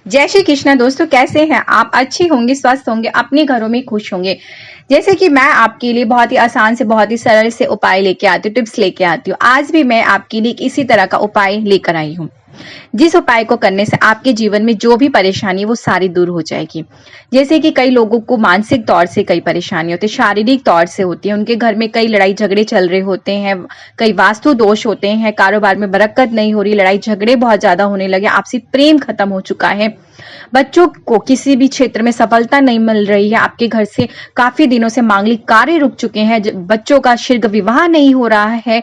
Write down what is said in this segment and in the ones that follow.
जय श्री कृष्णा दोस्तों, कैसे हैं आप? अच्छे होंगे, स्वस्थ होंगे, अपने घरों में खुश होंगे। जैसे कि मैं आपके लिए बहुत ही आसान से बहुत ही सरल से उपाय लेके आती हूँ, टिप्स लेके आती हूँ। आज भी मैं आपके लिए इसी तरह का उपाय लेकर आई हूँ, जिस उपाय को करने से आपके जीवन में जो भी परेशानी वो सारी दूर हो जाएगी। जैसे कि कई लोगों को मानसिक तौर से कई परेशानी होती है, शारीरिक तौर से होती है, उनके घर में कई लड़ाई झगड़े चल रहे होते हैं, कई वास्तु दोष होते हैं, कारोबार में बरकत नहीं हो रही, लड़ाई झगड़े बहुत ज्यादा होने लगे, आपसी प्रेम खत्म हो चुका है, बच्चों को किसी भी क्षेत्र में सफलता नहीं मिल रही है, आपके घर से काफी दिनों से मांगलिक कार्य रुक चुके हैं, बच्चों का शीघ्र विवाह नहीं हो रहा है,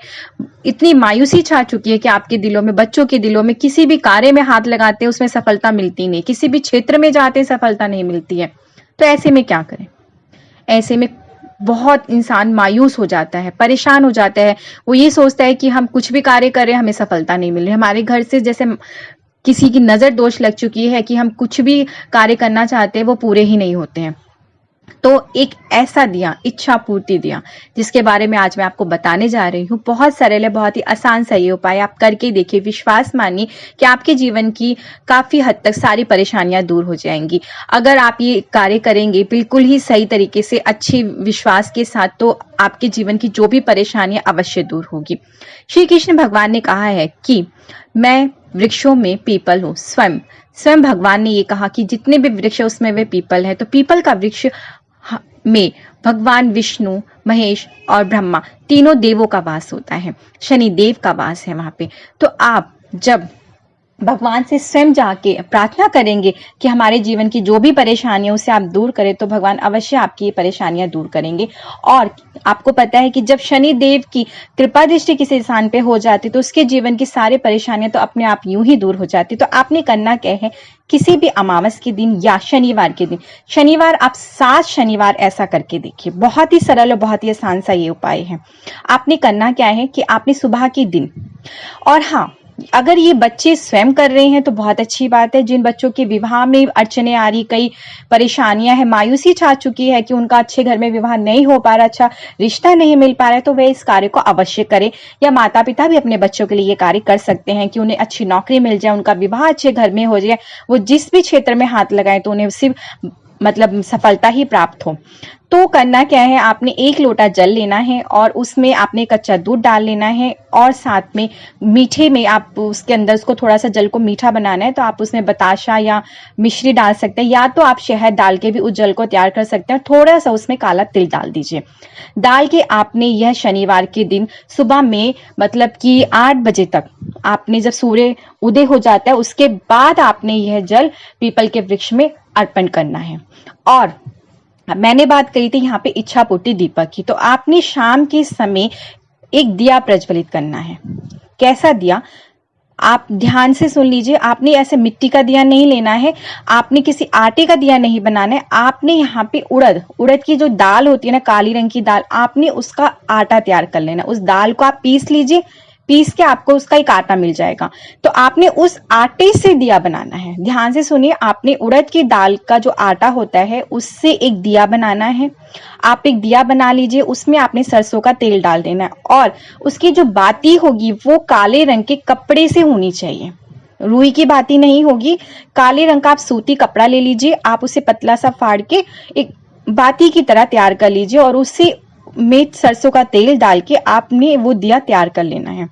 इतनी मायूसी छा चुकी है कि आपके दिलों में, बच्चों के दिलों में किसी भी कार्य में हाथ लगाते हैं उसमें सफलता मिलती नहीं, किसी भी क्षेत्र में जाते हैं सफलता नहीं मिलती है। तो ऐसे में क्या करें? ऐसे में बहुत इंसान मायूस हो जाता है, परेशान हो जाता है। वो ये सोचता है कि हम कुछ भी कार्य कर रहे हैं, हमें सफलता नहीं मिल रही, हमारे घर से जैसे किसी की नजर दोष लग चुकी है कि हम कुछ भी कार्य करना चाहते हैं वो पूरे ही नहीं होते हैं। तो एक ऐसा दिया, इच्छा पूर्ति दिया, जिसके बारे में आज मैं आपको बताने जा रही हूँ। बहुत सरल है, बहुत ही आसान सा ये उपाय, आप करके देखिए, विश्वास मानिए कि आपके जीवन की काफी हद तक सारी परेशानियां दूर हो जाएंगी। अगर आप ये कार्य करेंगे बिल्कुल ही सही तरीके से, अच्छे विश्वास के साथ, तो आपके जीवन की जो भी परेशानियां अवश्य दूर होगी। श्री कृष्ण भगवान ने कहा है कि मैं वृक्षों में पीपल हूँ। स्वयं स्वयं भगवान ने ये कहा कि जितने भी वृक्ष है उसमें वे पीपल है। तो पीपल का वृक्ष में भगवान विष्णु, महेश और ब्रह्मा तीनों देवों का वास होता है, शनि देव का वास है वहां पे। तो आप जब भगवान से स्वयं जाके प्रार्थना करेंगे कि हमारे जीवन की जो भी परेशानी है उसे आप दूर करें, तो भगवान अवश्य आपकी ये परेशानियां दूर करेंगे। और आपको पता है कि जब शनि देव की कृपा दृष्टि किसी इंसान पे हो जाती तो उसके जीवन की सारी परेशानियां तो अपने आप यूं ही दूर हो जाती। तो आपने करना क्या है, किसी भी अमावस के दिन या शनिवार के दिन, शनिवार आप 7 शनिवार ऐसा करके देखिए। बहुत ही सरल और बहुत ही आसान सा ये उपाय है। आपने करना क्या है कि आपने सुबह के दिन, और हाँ, अगर ये बच्चे स्वयं कर रहे हैं तो बहुत अच्छी बात है। जिन बच्चों के विवाह में अड़चने आ रही, कई परेशानियां हैं, मायूसी छा चुकी है कि उनका अच्छे घर में विवाह नहीं हो पा रहा, अच्छा रिश्ता नहीं मिल पा रहा है, तो वे इस कार्य को अवश्य करें। या माता पिता भी अपने बच्चों के लिए ये कार्य कर सकते हैं कि उन्हें अच्छी नौकरी मिल जाए, उनका विवाह अच्छे घर में हो जाए, वो जिस भी क्षेत्र में हाथ लगाए तो उन्हें सिर्फ सफलता ही प्राप्त हो। तो करना क्या है, आपने 1 लोटा जल लेना है और उसमें आपने कच्चा दूध डाल लेना है, और साथ में मीठे में आप उसके अंदर उसको थोड़ा सा जल को मीठा बनाना है, तो आप उसमें बताशा या मिश्री डाल सकते हैं, या तो आप शहद डाल के भी उस जल को तैयार कर सकते हैं। थोड़ा सा उसमें काला तिल डाल दीजिए। डाल के आपने यह शनिवार के दिन सुबह में कि 8 बजे तक, आपने जब सूर्य उदय हो जाता है उसके बाद आपने यह जल पीपल के वृक्ष में अर्पण करना है। और मैंने बात कही थी यहाँ पे इच्छा पूर्ति दीपक की, तो आपने शाम के समय एक दिया प्रज्वलित करना है। कैसा दिया, आप ध्यान से सुन लीजिए। आपने ऐसे मिट्टी का दिया नहीं लेना है, आपने किसी आटे का दिया नहीं बनाना है, आपने यहाँ पे उड़द की जो दाल होती है ना, काली रंग की दाल, आपने उसका आटा तैयार कर लेना। उस दाल को आप पीस लीजिए, पीस के आपको उसका एक आटा मिल जाएगा, तो आपने उस आटे से दिया बनाना है। ध्यान से सुनिए, आपने उड़द की दाल का जो आटा होता है उससे एक दिया बनाना है। आप एक दिया बना लीजिए, उसमें आपने सरसों का तेल डाल देना है, और उसकी जो बाती होगी वो काले रंग के कपड़े से होनी चाहिए, रुई की बाती नहीं होगी। काले रंग का आप सूती कपड़ा ले लीजिए, आप उसे पतला सा फाड़ के एक बाती की तरह तैयार कर लीजिए, और उसे में सरसों का तेल डाल के आपने वो दिया तैयार कर लेना है।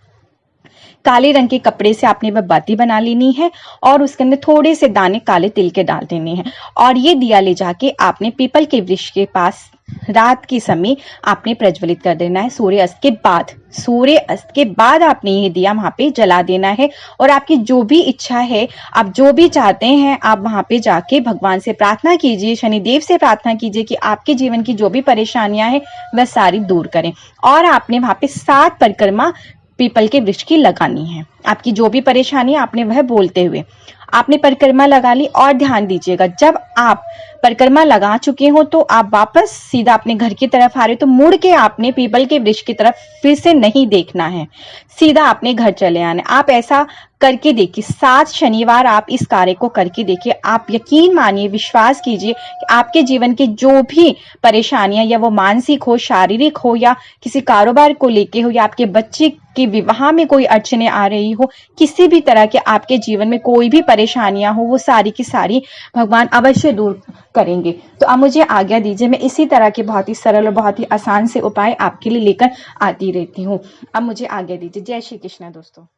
काले रंग के कपड़े से आपने वह बाती बना लेनी है, और उसके अंदर थोड़े से दाने काले तिल के डाल देने हैं, और ये दिया ले जाके आपने पीपल के वृक्ष के पास रात के समय आपने प्रज्वलित कर देना है। सूर्य अस्त के बाद आपने ये दिया वहां पे जला देना है। और आपकी जो भी इच्छा है, आप जो भी चाहते हैं, आप वहां पे जाके भगवान से प्रार्थना कीजिए, शनिदेव से प्रार्थना कीजिए कि आपके जीवन की जो भी परेशानियां हैं वह सारी दूर करें। और आपने वहां पे 7 परिक्रमा पीपल के वृक्ष की लगानी है। आपकी जो भी परेशानी है आपने वह बोलते हुए आपने परिक्रमा लगा ली। और ध्यान दीजिएगा, जब आप परिक्रमा लगा चुके हो तो आप वापस सीधा अपने घर की तरफ आ रहे हो, तो मुड़ के आपने पीपल के वृक्ष की तरफ फिर से नहीं देखना है, सीधा अपने घर चले आना। आप ऐसा करके देखिए। 7 शनिवार आप इस कार्य को करके देखिए। आप यकीन मानिए, विश्वास कीजिए कि आपके जीवन की जो भी परेशानियां, या वो मानसिक हो, शारीरिक हो, या किसी कारोबार को लेके हो, या आपके बच्चे के विवाह में कोई अड़चने आ रही हो, किसी भी तरह के आपके जीवन में कोई भी परेशानियां हो, वो सारी की सारी भगवान अवश्य दूर करेंगे। तो अब मुझे आज्ञा दीजिए, मैं इसी तरह के बहुत ही सरल और बहुत ही आसान से उपाय आपके लिए लेकर आती रहती हूँ। अब मुझे आज्ञा दीजिए। जय श्री कृष्ण दोस्तों।